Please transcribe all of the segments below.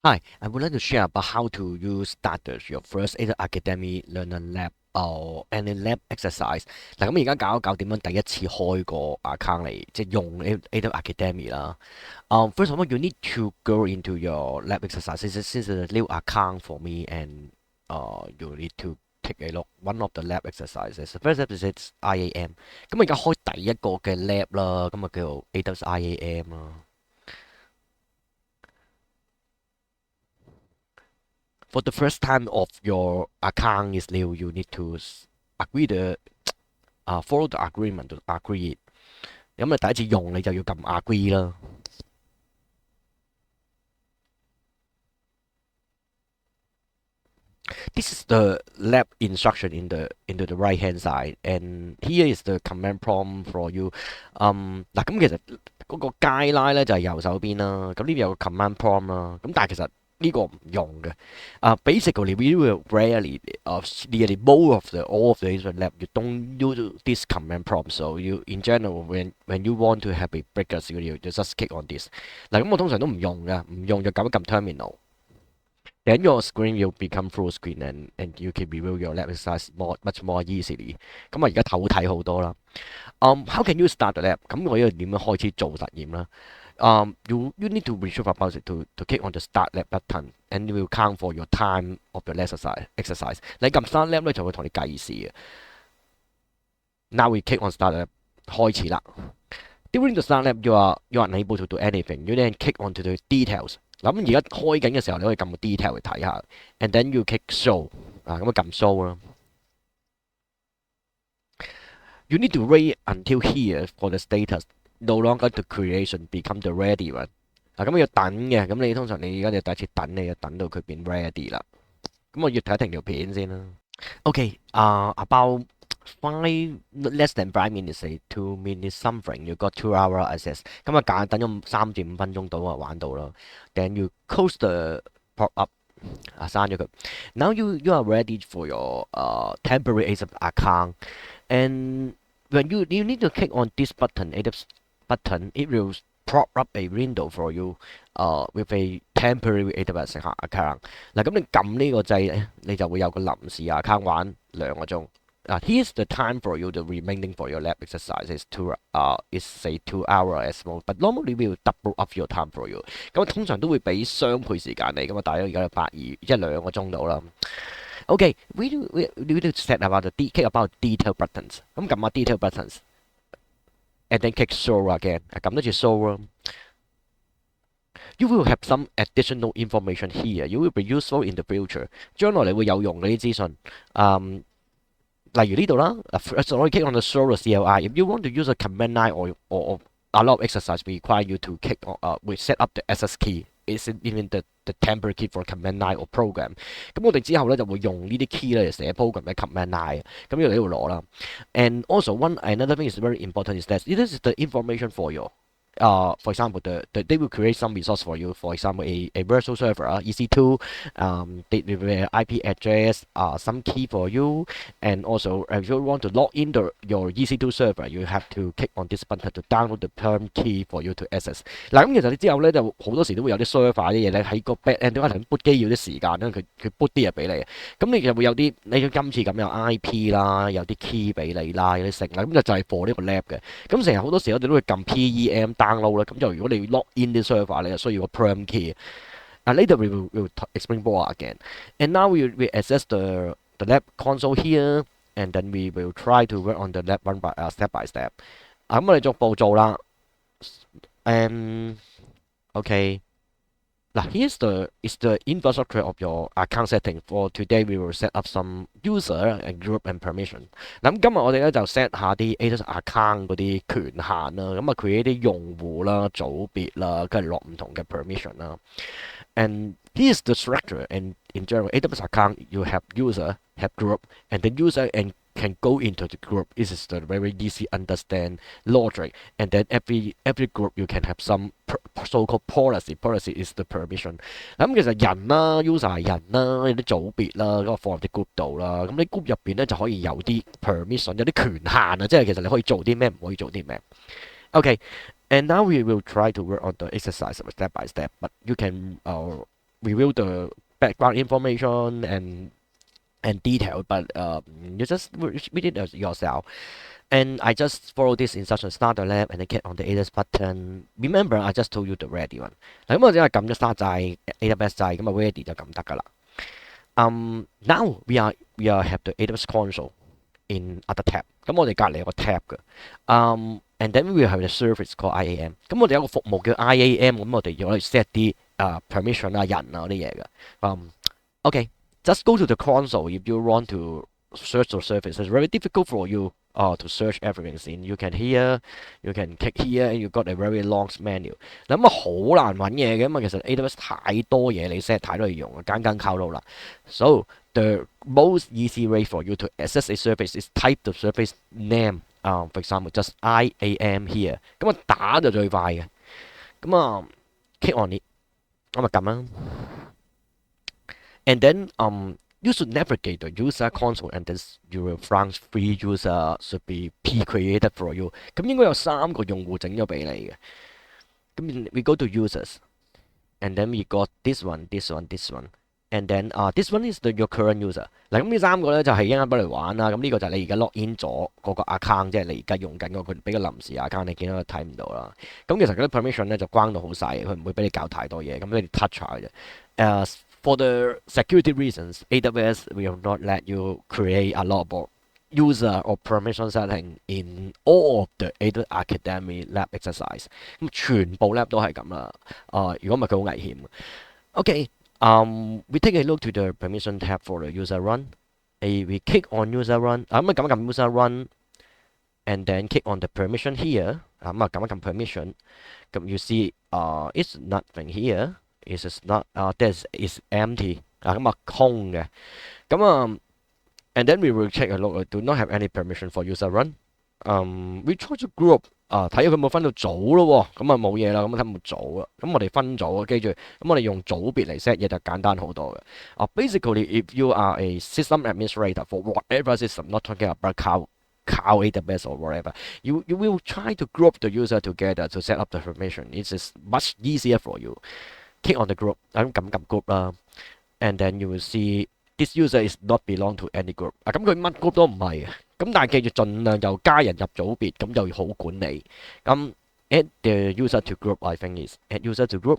Hi, I would like to share about how to use starters your first either academy learner lab or any lab exercise。嗱，咁而家搞一搞點樣第一次開個 account 嚟，即係用 either academy 啦。First of all, you need to go into your lab exercise. This is a new account for me, and you need to take a look one of the lab exercises. The first step is IAM。咁我而家開第一個嘅 lab 啦，咁啊叫做 AWS IAM 啦。For the first time of your account is new, you need to agree the follow the agreement to agree it。咁你第一次用你就要撳 agree 啦。This is the lab instruction in the into the right hand side, and here is the command prompt for you。嗱，咁其實嗰個 guideline 咧就係右手邊啦，咁呢邊有個 command prompt 啦，咁但係其實呢個唔用嘅。Basically we will rarely nearly most of the all of the Israel lab you don't use this command prompt, so you in general when you want to have a breaker you just click on this。嗱，咁我通常都唔用嘅，唔用就撳一撳 terminal。Then your screen will become full screen, and you can review your lab exercise much more easily。咁我而家頭睇好多啦。How can you start the lab？咁我要點樣開始做實驗啦？You need to retrieve a browser to click on the start lab button, and it will count for your time of your exercise。你撳 start lab 咧就會同你計時嘅。Now we click on start lab，開始啦。During the start lab, you are unable to do anything. You then click onto the details。嗱，咁而家開緊嘅時候，你可以撳個 detail 去睇下，and then you click show。咁啊撳 show 啦。You need to wait until here for the status no longer the creation become the ready one。咁要等嘅，咁你通常你而家就第一次等，你就等到佢變 ready 啦。咁我要睇停條片先啦。Okay, about five less than 5 minutes, say 2 minutes something. You got 2 hour access。咁啊簡等咗3至5分鐘到啊玩到啦。Then you close the pop up。刪咗佢。Now you are ready for your temporary account, and when you need to click on this button, AWS button, it will prop up a window for you with a temporary AWS account。嗱，咁你撳呢個掣咧，你就會有個臨時 account 玩2個鐘。Here's the time for you. The remaining for your lab exercise is say 2 hour as well, but normally we will double up your time for you。咁通常都會俾雙倍時間你，咁啊大約而家有2個鐘到啦。Okay, we need to set about the click about detail buttons。咁撳下 detail buttons，and then click show again。撳多次 show 啦。You will have some additional information here. You will be useful in the future。將來你會有用嗰啲資訊。例如呢度啦，so I click on the show the CLI. If you want to use a command line or a lot of exercise require you to click we set up the access key. It's even the temporary key for command line or program。咁我哋之後咧就會用呢啲 key 咧嚟寫 program 嘅 command line。咁呢度你會攞啦。And also another thing is very important is that this is the information for you。For example, they will create some resource for you. For example, a virtual server, EC2, the IP address, some key for you, and also if you want to log into your EC2 server, you have to click on this button to download the perm key for you to access。嗱，咁其實你之後咧就好多時都會有啲 server 啲嘢咧喺個 back end 點解同 boot 機要啲時間咧？佢 boot 啲嘢俾你，咁你就會有啲你今次咁有 IP 啦，有啲 key 俾你啦，有啲成啦，咁就係 for 呢個 lab 嘅。咁成日好多時我哋都會撳 PEM download 啦，咁就如果你 log in 啲 server 你就需要個 perm key。Later we will explain more again. And now we access the lab console here, and then we will try to work on the lab one by step by step。咁我哋逐步做啦。And okay。Now here's the infrastructure of your account setting. For today, we will set up some user and group and permission。咁今日我哋咧就 set 下啲 AWS account 嗰啲權限啦，咁啊 create 啲用戶啦、組別啦，跟住落唔同嘅 permission 啦。And here's the structure. And in general, AWS account you have user, have group, and then user and can go into the group. This is the very easy understand logic. And then every group you can have some so-called policy. Policy is the permission。咁其實人啦，user 係人啦，有啲組別啦，咁啊放入啲 group 度啦。咁你 group 入邊咧就可以有啲 permission，有啲權限啊，即係其實你可以做啲咩，唔可以做啲咩。Okay, and now we will try to work on the exercise step by step. But you can reveal the background information and detail, but you just read it yourself. And I just follow this instruction, start the lab, and then click on the AWS button. Remember, I just told you the ready one. 嗱咁我只係撳咗 start 掣 AWS 掣，咁啊 ready 就撳得㗎啦。Now we are have the AWS console in other tab。咁我哋隔離有個 tab 嘅。And then we have the service called IAM。咁我哋有個服務叫 IAM，咁我哋要去 set 啲permission 啊、人啊嗰啲嘢嘅。Okay, just go to the console if you want to search the service. It's very difficult for you to search everything. You can here, you can click here, and you got a very long menu. 咁啊好難揾嘢嘅嘛，其實 AWS 太多嘢你 set 太多嘢用啊，間間靠到啦。So the most easy way for you to access a service is type the service name. For example, just IAM here. 咁啊打就最快嘅。咁啊 click on it， 咁啊撳啦。And then you should navigate the user console and this you will find free user should be pre-created for you。咁應該有3個用戶整咗俾你嘅。咁 we go to users and then we got this one, this one, this one。And then this one is your current user。嗱咁呢3個咧就係一陣幫你玩啦。咁呢個就係你而家 log in 咗嗰個 account， 即係你而家用緊嗰個比較臨時 account， 你見到佢睇唔到啦。咁其實嗰啲 permission 咧就關到好細，佢唔會俾你搞太多嘢，咁你 touch 下嘅啫。For the security reasons, AWS will not let you create a lot of user or permission setting in all of the AWS Academy lab exercise。咁全部 lab 都係咁啦。如果唔係佢好危險。Okay。We take a look to the permission tab for the user run. We click on user run. 咁啊撳一撳 user run, and then click on the permission here. 咁啊撳一撳 permission. 咁 you see, it's nothing here. It's not. This is empty. 咁啊空嘅。咁啊 and then we will check a look. Do not have any permission for user run. We try to group。睇下佢冇分到組咯喎，咁啊冇嘢啦，咁睇冇組啦，咁我哋分組，記住，咁我哋用組別嚟 set 嘢就簡單好多嘅。Basically, if you are a system administrator for whatever system, not talking about cloud AWS or whatever, you will try to group the user together to set up the permission. It is much easier for you. Click on the group， 咁撳 group 啦 ，and then you will see this user is not belong to any group。咁佢乜 group 都唔係嘅。咁但係記住，盡量就加人入組別，咁就好管理。咁 add the user to group, I think is add user to group,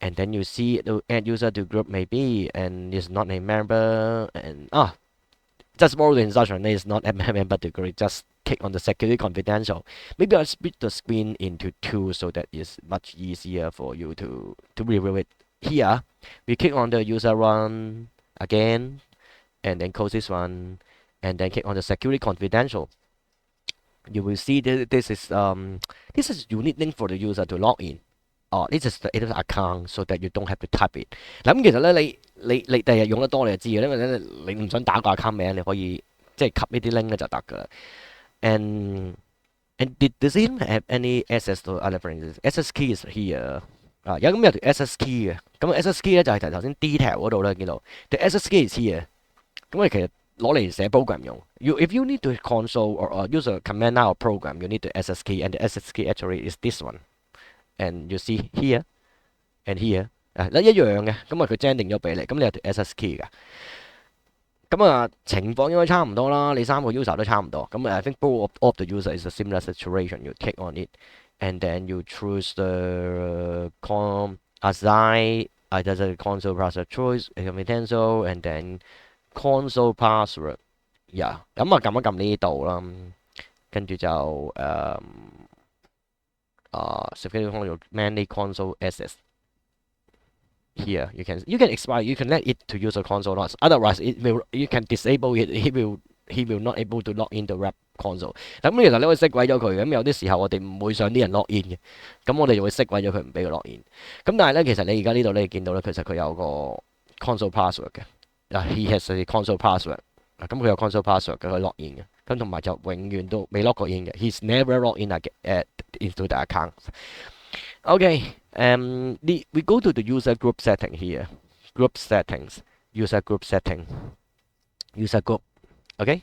and then you see the add user to group maybe, and is not a member, and just follow the instruction. Is not a member to group. Just click on the security confidential. Maybe I'll split the screen into 2 so that it's much easier for you to review it. Here, we click on the user run again, and then close this one. And then click on the security confidential. You will see this is unique link for the user to log in. This is the AWS account so that you don't have to type it。嗱咁其實咧，你第日用得多你就知嘅，因為咧你唔想打個 account 名，你可以即係 cut 呢啲 link 咧就得㗎啦。And does it have any access to other things? Access key is here。有條 access key 嘅，咁 access key 咧就係頭先 detail 嗰度咧見到。The access key is here。咁你其實攞嚟寫 program 用。If you need to console or use a command line or program, you need the SS key, and the SS key actually is this one. And you see here and here， 一樣嘅，咁佢 gen 定咗俾你，咁你有條 SS key 嘅。咁情況應該差唔多啦，你3個 user 都差唔多。咁I think both of the user is a similar situation. You click on it, and then you choose the assign either the console password choice, confidential, and then console password， 咁撳一撳呢度啦，跟住就security console mainly console access here. You can expire. You can let it to use a console logs. Otherwise, you can disable it. He will not able to log in the web console。咁其實你可以熄鬼咗佢嘅。咁有啲時候我哋唔會想啲人 log in 嘅，咁我哋就會熄鬼咗佢，唔俾佢 log in。咁但係咧，其實你而家呢度你見到咧，其實佢有個 console password 嘅。He has a console password。咁佢有 console password 嘅，佢 log in 嘅。咁同埋就永遠都未 log 過 in 嘅。He's never log in into the account。Okay, we go to the user group setting here. Group settings, user group setting, user group. Okay,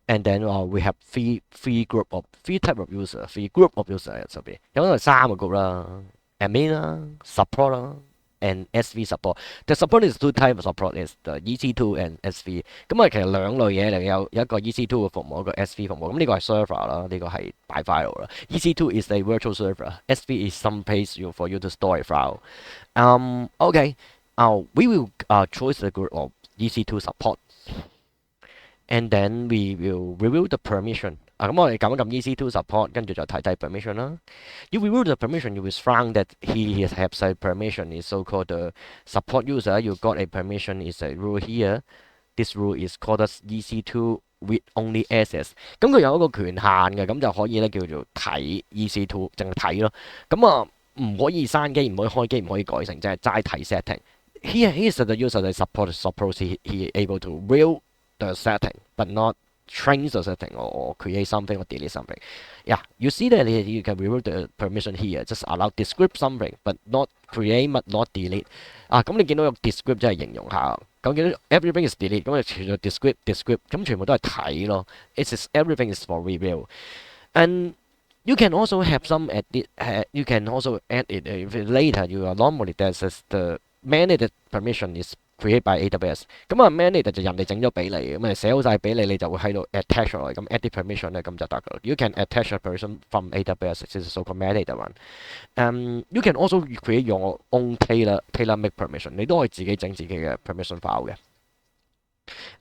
and then we have three type of user, three group of user 喺入邊。有可能3個 group 啦 ，admin 啦 ，support 啦 and SV support. The support is two types of support is the EC2 and SV。咁啊，其實兩類嘢嚟，有一個 EC2 嘅服務，一個 SV 服務。咁呢個係 server 啦，呢個係擺 file 啦。EC2 is a virtual server，SV is some place for you to store a file。Okay. We will choose the group of EC2 support, and then we will review the permission。咁我哋撳一撳 EC2 support，跟住就睇睇 permission 啦。You review the permission, you will find that he has a permission is so-called the support user. You got a permission is a rule here. This rule is called as EC2 read only access。咁佢有一個權限嘅，咁就可以咧叫做睇 EC2，淨係睇咯。咁唔可以閂機，唔可以開機，唔可以改成，即係齋睇 setting。He is the user that suppose he able to read the setting, but not change the setting or create something or delete something. Yeah, you see that you can remove the permission here, just allow describe something, but not create, but not delete。咁你見到有 describe 即係形容下，咁見到 everything is delete，咁就全部 describe，咁全部都係睇咯。It is everything is for review, and you can also have some edit. You can also add it if later you are normally there's the managed permission is create by AWS。咁managed 就人哋整咗俾你，咁你寫好晒俾你，你就會喺度 attach 落嚟，咁 edit permission 咧咁就得噶啦。You can attach a person from AWS, this is so-called managed one。You can also create your own tailor-make permission， 你都可以自己整自己嘅 permission file 嘅。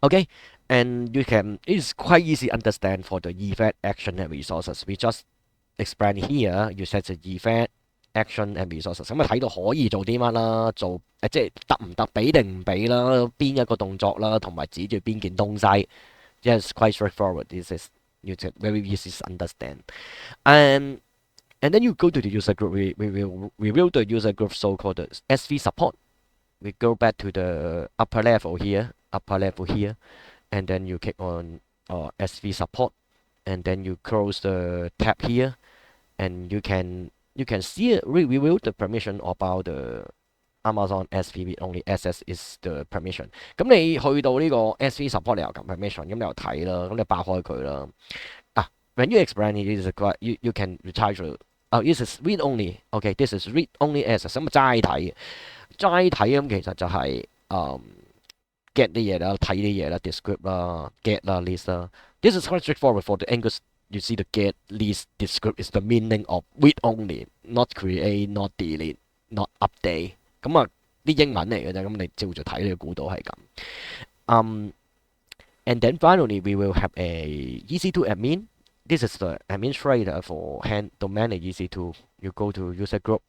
Okay, and it's quite easy to understand for the event, action and resources. We just explain here, you set the event, action and resources。咁睇到可以做啲乜啦，即係得唔得，俾定唔俾啦，邊一個動作啦，同埋指住邊件東西。Yes, quite straightforward. This is very easy to understand. And then you go to the user group. We will review the user group so-called SV support. We go back to the upper level here, and then you click on SV support, and then you close the tab here, and you can see review the permission about the Amazon SV read only access is the permission。咁你去到呢個 SV support， 你又撳 permission， 咁你又睇啦，咁你爆開佢啦。When you explain it, you can retire. This is read only. Okay, this is read only access。咁齋睇咁其實就係get 啲嘢啦，睇啲嘢啦 ，describe 啦 ，get 啦 ，list 啦。This is quite straightforward for the English. You see the get, list, describe is the meaning of read only, not create, not delete, not update。咁啲英文嚟嘅啫，咁你照住睇你就估到係咁。And then finally we will have a EC2 admin. This is the administrator for to manage EC2. You go to user group,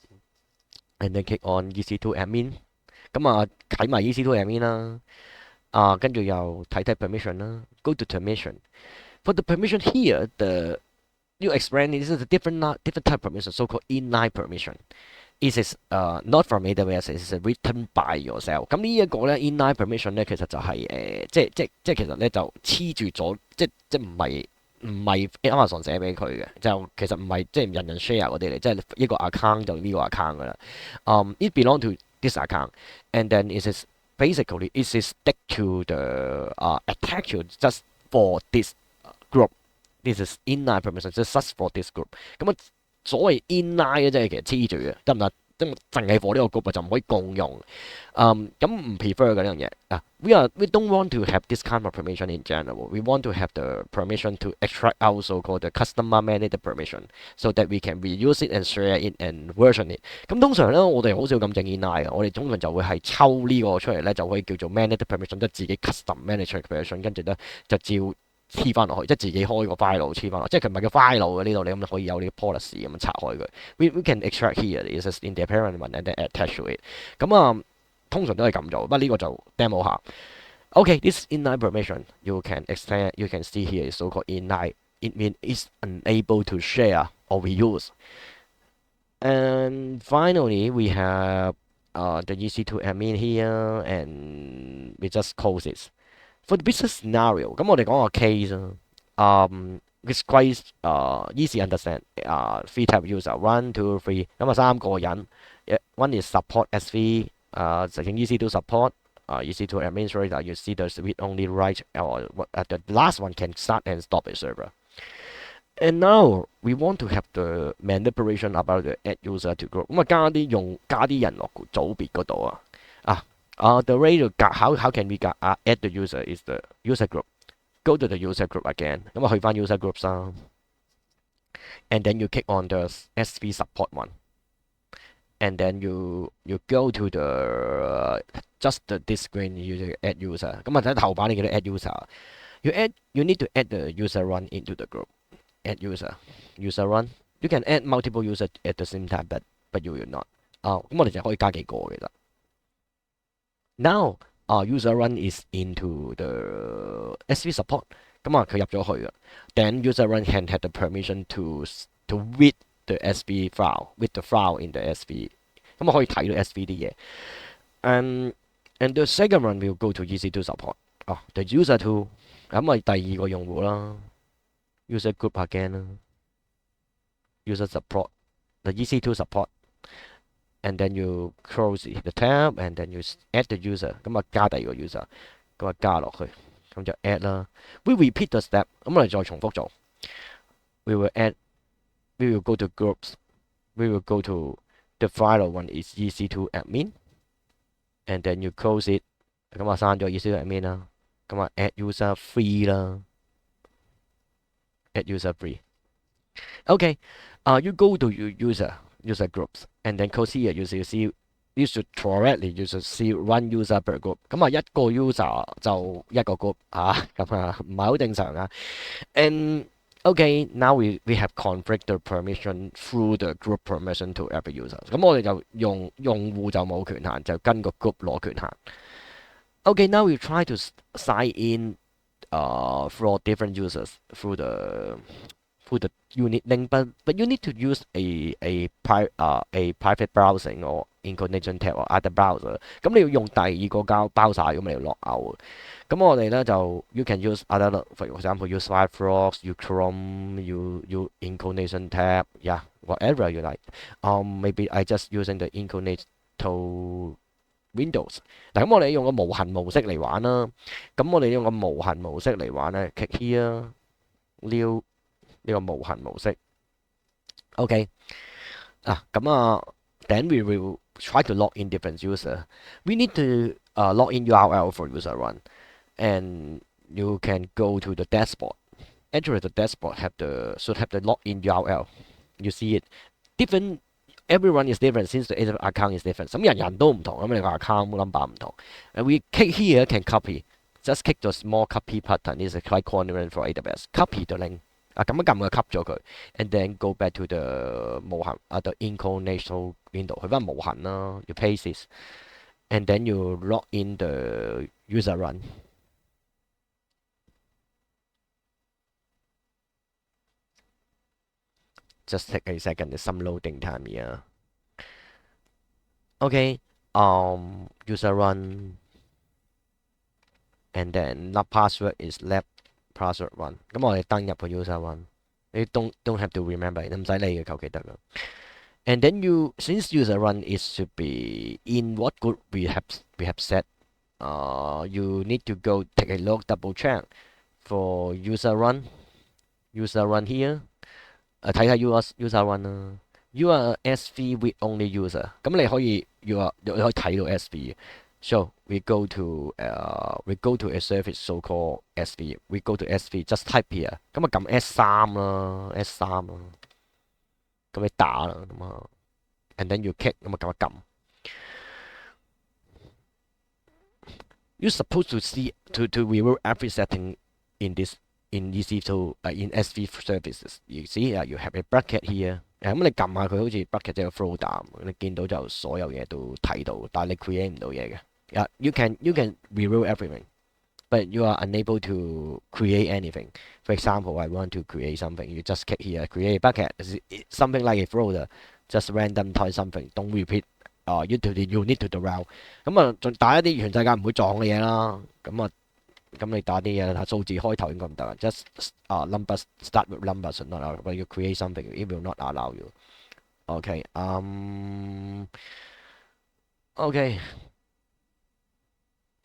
and then click on EC2 admin。咁睇埋 EC2 admin 啦。跟住又睇 permission 啦。Go to permission. For the permission here, you explain this is a different type of permission, so-called inline permission. It is not from AWS, it is written by yourself。咁呢一個咧 inline permission 咧，其實就係即其實咧就黐住咗，即唔係 Amazon 寫俾佢嘅，就其實唔係即係人人 share 嗰啲嚟，即係一個 account 就呢個 account 噶啦。It belong to this account, and then it is basically it is stick to the attach just for this group. This is inline permission, just for this group。咁所謂 inline 嘅即係其實黐住嘅，得唔得？即係淨係 for 呢個 group 就唔可以共用。咁唔 prefer 嘅呢樣嘢。We don't want to have this kind of permission in general. We want to have the permission to extract out so-called the customer managed permission, so that we can reuse it and share it and version it。咁通常咧，我哋好少咁整 inline 嘅，我哋通常就會係抽呢個出嚟咧，就可以叫做 managed permission，即係自己 custom managed permission，跟住咧就照黐翻落去，即係自己開個 file 黐翻落，即係佢唔係叫 file 嘅呢度，你咁可以有呢個 policy 咁樣拆開佢。We can extract here, it is in the parent one and then attach to it。咁通常都係咁做，不過呢個就 demo 下。Okay, this inline permission you can extend, you can see here is so-called inline. It means it's unable to share or reuse. And finally, we have the EC2 admin here, and we just close it. For the business scenario， 咁我哋講個 case 啦。It's quite easy understand。Three type user, 1, 2, 3。咁3個人。One is support SV， second EC2 support， EC2 administrator. You see the read only write or the last one can start and stop a server. And now we want to have the manipulation about the add user to group。咁啊加啲人落組別嗰度啊。The way to how can we add the user is the user group. Go to the user group again。咁啊去翻 user groups 啦。And then you click on the SV support one. And then you go to the just this screen you add user。咁啊喺頭版你見到 add user。You need to add the user run into the group. Add user run. You can add multiple users at the same time, but you will not. 咁我哋就可以加幾個嘅啦。Now, user run is into the SV support。咁啊，佢入咗去啦。Then user run can have the permission to read the SV file, read the file in the SV。咁啊，可以睇到 SV 啲嘢。And the second one will go to EC2 support。the user to 咁啊，第二個用戶啦。User group again 啦。User support, the EC2 support, and then you close the tab, and then you add the user，咁啊加第二個 user，咁啊加落去，咁就 add 啦。We repeat the step，咁我哋再重複做。We will add, we will go to groups, we will go to the final one is EC2 admin, and then you close it，咁啊刪咗 EC2 admin 啦，咁啊 add user free 啦 ，add user free。Okay, you go to your user groups, and then close here. You should correctly you should see one user per group。咁啊一個 user 就一個 group 咁唔係好正常啊。And okay, now we have conflict the permission through the group permission to every user。咁我哋就用戶就冇權限，就跟個 group 攞權限。Okay, now we try to sign in for different users through the unit link, but you need to use a private browsing or incognito tab or other browser。咁你要用第二個包晒，咁你要落 out。咁我哋咧就 you can use other for example use Firefox, you Chrome, you incognito tab, yeah, whatever you like. Maybe I just using the incognito Windows。嗱，咁我哋用個無痕模式嚟玩啦。咁我哋用個無痕模式嚟玩咧，click here new。呢個無痕模式。OK then we will try to log in different user. We need to log in URL for user run, and you can go to the dashboard. Actually, the dashboard should have the login URL. You see it. Different. Everyone is different since the account is different. 咁人都唔同，咁你個 account number 唔同。And we click here can copy. Just click the small copy button. It's quite convenient for AWS. Copy the link。咁一撳佢吸咗佢，and then go back to the 無痕the incognito window，去翻無痕啦，you paste it，and then you log in the user run。Just take a second, there's some loading time here. Okay, user run, and then the password is left password one。咁我哋登入個 user one，你 don't have to remember， 你唔使理嘅，求其得啦。And then since user run it should be in what group we have set. You need to go take a look, double check for user run here。睇下 user run 啦。You are SV with only user，咁你可以你可以睇到 SV。So we go to a service so called SV. We go to SV, just type here。咁啊撳 S3啦，S3啦。咁你打啦，咁啊 ，and then you click，咁啊撳一撳。You're supposed to see to review every setting in EC2 in SV services. You see, you have a bracket here。咁你撳下佢好似 bracket 即係個 folder，你見到就所有嘢都睇到，但係你 create 唔到嘢嘅。You can review everything, but you are unable to create anything. For example, I want to create something. You just click here, create a bucket, something like a folder, just random type something. Don't repeat. You need to the route。咁啊，仲打一啲全世界唔會撞嘅嘢啦。咁你打啲嘢，數字開頭應該唔得。Just numbers start with numbers should not allow. But you create something, it will not allow you. Okay. Okay.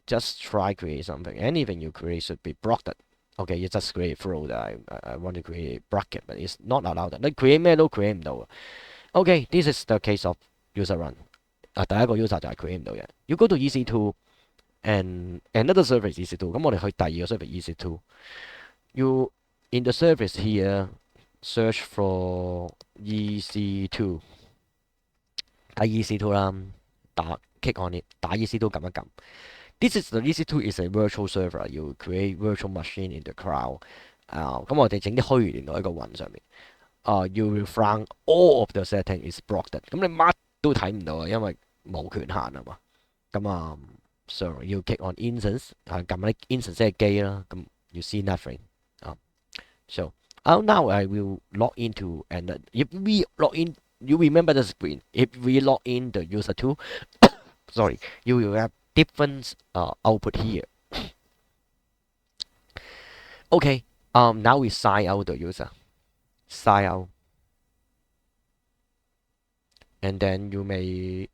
Just try create something. Anything you create should be blocked. Okay, you just create flow that I want to create bracket, but it's not allowed.你 create 咩都 create 唔到啊。Okay, this is the case of user run。第一個 user 就係 create 唔到嘅。You go to EC2 and another service EC2。咁我哋去第二個 service EC2。You in the service here search for EC2，打 EC2 啦，打 click on it，打 EC2 撳一撳。This is the EC2 is a virtual server. You create virtual machine in the cloud。咁我哋整啲虛擬電腦喺個雲上面。You will find all of the setting is blocked。咁你乜都睇唔到啊，因為冇權限啊嘛。咁so you click on instance，撳啲 instance 即係機啦。咁 you see nothing。So now I will log into and if we log in, you remember the screen. If we log in the user 2, sorry, you will have different output here. Okay, now we sign out the user. Sign out. And then you may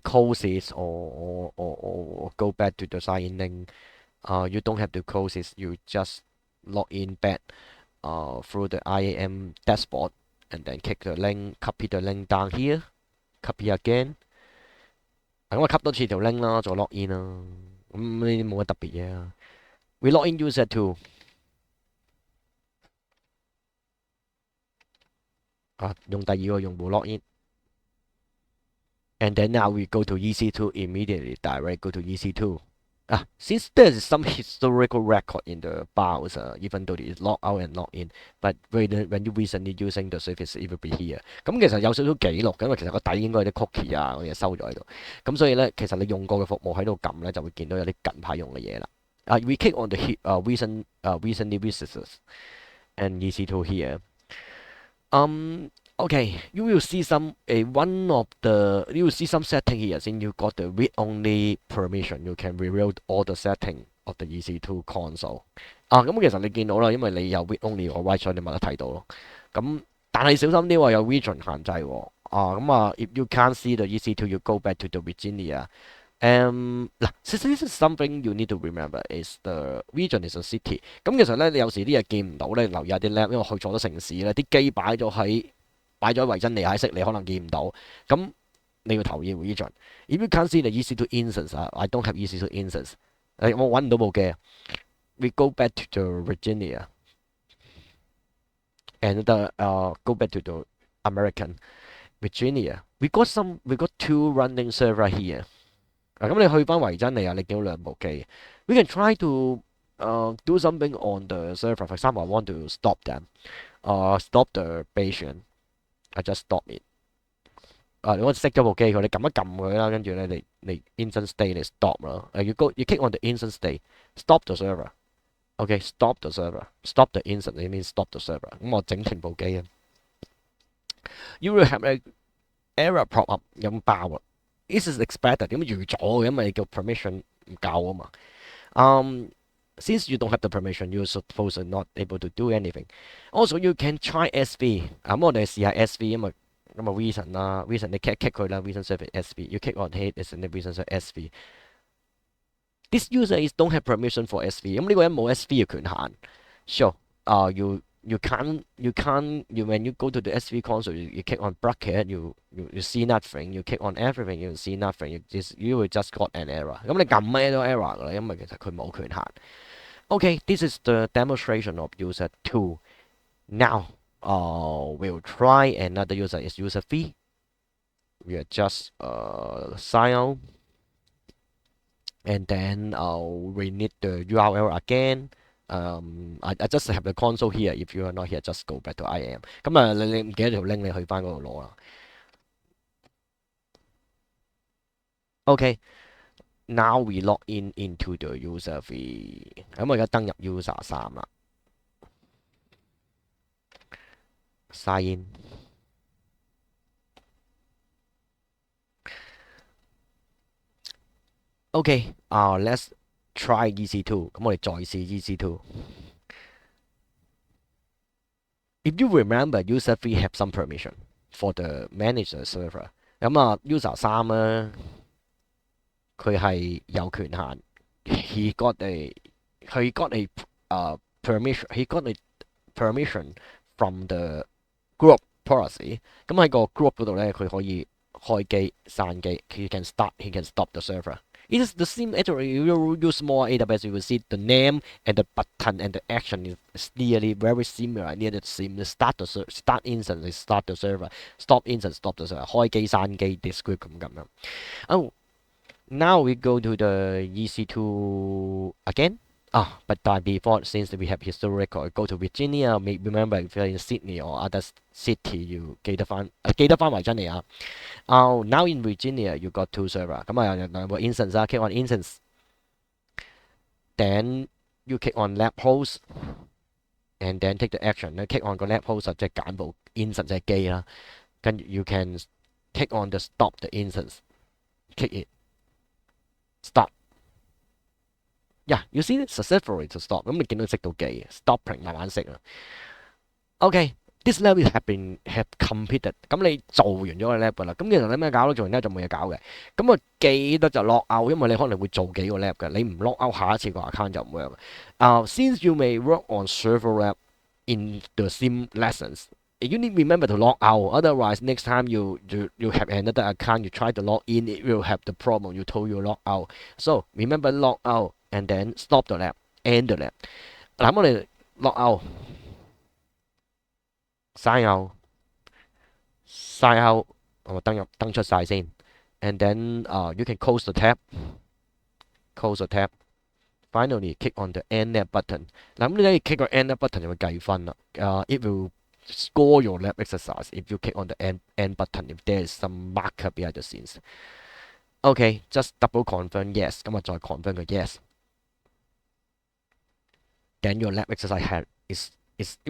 close it or go back to the sign in link. You don't have to close it. You just log in back through the IAM dashboard and then click the link, copy the link down here, copy again。咁我 cut 多次條 link 啦，再 log in 啦。咁呢啲冇乜特別嘢啊。We log in user 2用第二個用戶 log in。And then now we go to EC2 immediately, direct go to EC2. Since there is some historical record in the BIOS, even though it is log out and log in, but when you recently using the service, it will be here。咁其實有少少記錄嘅，因為其實個底應該有啲 cookie 嗰啲嘢收咗喺度。咁所以咧，其實你用過嘅服務喺度撳咧，就會見到有啲近排用嘅嘢啦。We click on the recently visitors and EC2 here. Okay, you will see some you will see some setting here. Since you got the read-only permission, you can reveal all the setting of the EC2 console。咁其實你見到啦，因為你有 read-only 個 write 所以你咪得睇到咯。咁但係小心啲喎，有 region 限制喎。if you can't see the EC2, you go back to the Virginia。this is something you need to remember is the region is a city。咁其實咧，你有時啲嘢見唔到咧，留意下啲 lab，因為去錯咗城市咧，啲機擺咗維珍尼亞式，你可能見唔到。咁你要留意 region。If you can't see the EC2 instance， I don't have EC2 instance。我揾唔到部機。We go back to the Virginia and go back to the American Virginia。We got two running server here。咁你去翻維珍尼亞，你見到兩部機。We can try to do something on the server. For example, I want to stop them. Stop the patient。I just stop it。你可以熄咗部機佢，你撳一撳佢啦，跟住咧你 instant state 你 stop 啦。you click on the instant state, stop the server。Okay, stop the server, stop the instant. It means stop the server。咁我整停部機啊。You will have a error pop up， 咁爆啦。This is expected， 點預咗？因為你叫 permission 唔夠啊嘛。Since you don't have the permission, you're supposed to not able to do anything. Also, you can try SV。咁我哋試下 SV，因為reason 啦 ，reason 你 kick 佢啦 ，reason service SV。You click on it, is in the reason service SV。This user is don't have permission for SV。咁呢個人冇 SV 嘅權限。Sure，you can't when you go to the SV console, you click on bracket, you see nothing. You click on everything, you see nothing. You will just got an error。咁你撳咩都 error 噶啦，因為其實佢冇權限。Okay, this is the demonstration of user 2. Now, we'll try another user is user 3. We'll just sign out. And then we need the URL again. I just have the console here. If you are not here, just go back to IAM。咁你唔記得條 link， 你去翻嗰度攞啦。Okay, now we log in into the user 3。咁我而家登入 user 3啦。Sign in。Okay, let's try EC2。咁我哋再試 EC2。If you remember, user 3 have some permission for the manager server。咁user 3咧，佢係有權限。He got a permission he got a permission from the group policy。咁喺個 group 嗰度咧，佢可以開機、閂機，he can start, he can stop the server。It is the same actually. You use more AWS, you will see the name and the button and the action is nearly very similar. Near the same. The start instance is start the server, stop instance stop the server. 開機閂機 descript 咁樣。Oh, now we go to the EC2 again. But by default, since we have historical, go to Virginia. Remember if you're in Sydney or other city, you 記得翻維珍尼亞。Now in Virginia, you got two server. 咁有兩個 instance 啦 ，click on instance. Then you click on lab host, and then take the action. 你 click on 個 lab host 即係揀部 instance 即係機啦。跟住 you can click on the stop the instance. Click it. Stop. Yeah, you see it successfully to stop。咁你見到熄到機 ，stopping 慢慢熄啦。OK。This lab have completed。咁你做完咗個 lab 㗎啦。咁其實你咩搞咧？做完 lab 就冇嘢搞嘅。咁啊記得就 log out，因為你可能會做幾個 lab 嘅。你唔 log out，下一次個 account 就唔會有。Since you may work on server lab in the same lessons, you need to remember to log out. Otherwise, next time you have another account, you try to log in, it will have the problem you told you log out. So remember log out and then stop the lab, end the lab。嗱，我哋 log out。sign out，我登出晒先 ，and then you can close the tab，close the tab。Finally click on the end lab button。嗱，咁你可以 click 個 end lab button 就會計分啦。It will score your lab exercise if you click on the end button if there is some marker behind the scenes。OK， just double confirm yes， 咁啊再 confirm 個 yes。Then your lab exercise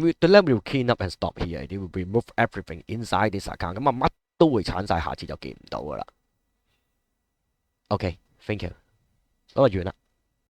the lab will clean up and stop here. It will remove everything inside this account。咁啊乜都會鏟晒，下次就見唔到噶啦。OK，thank you。咁啊完啦。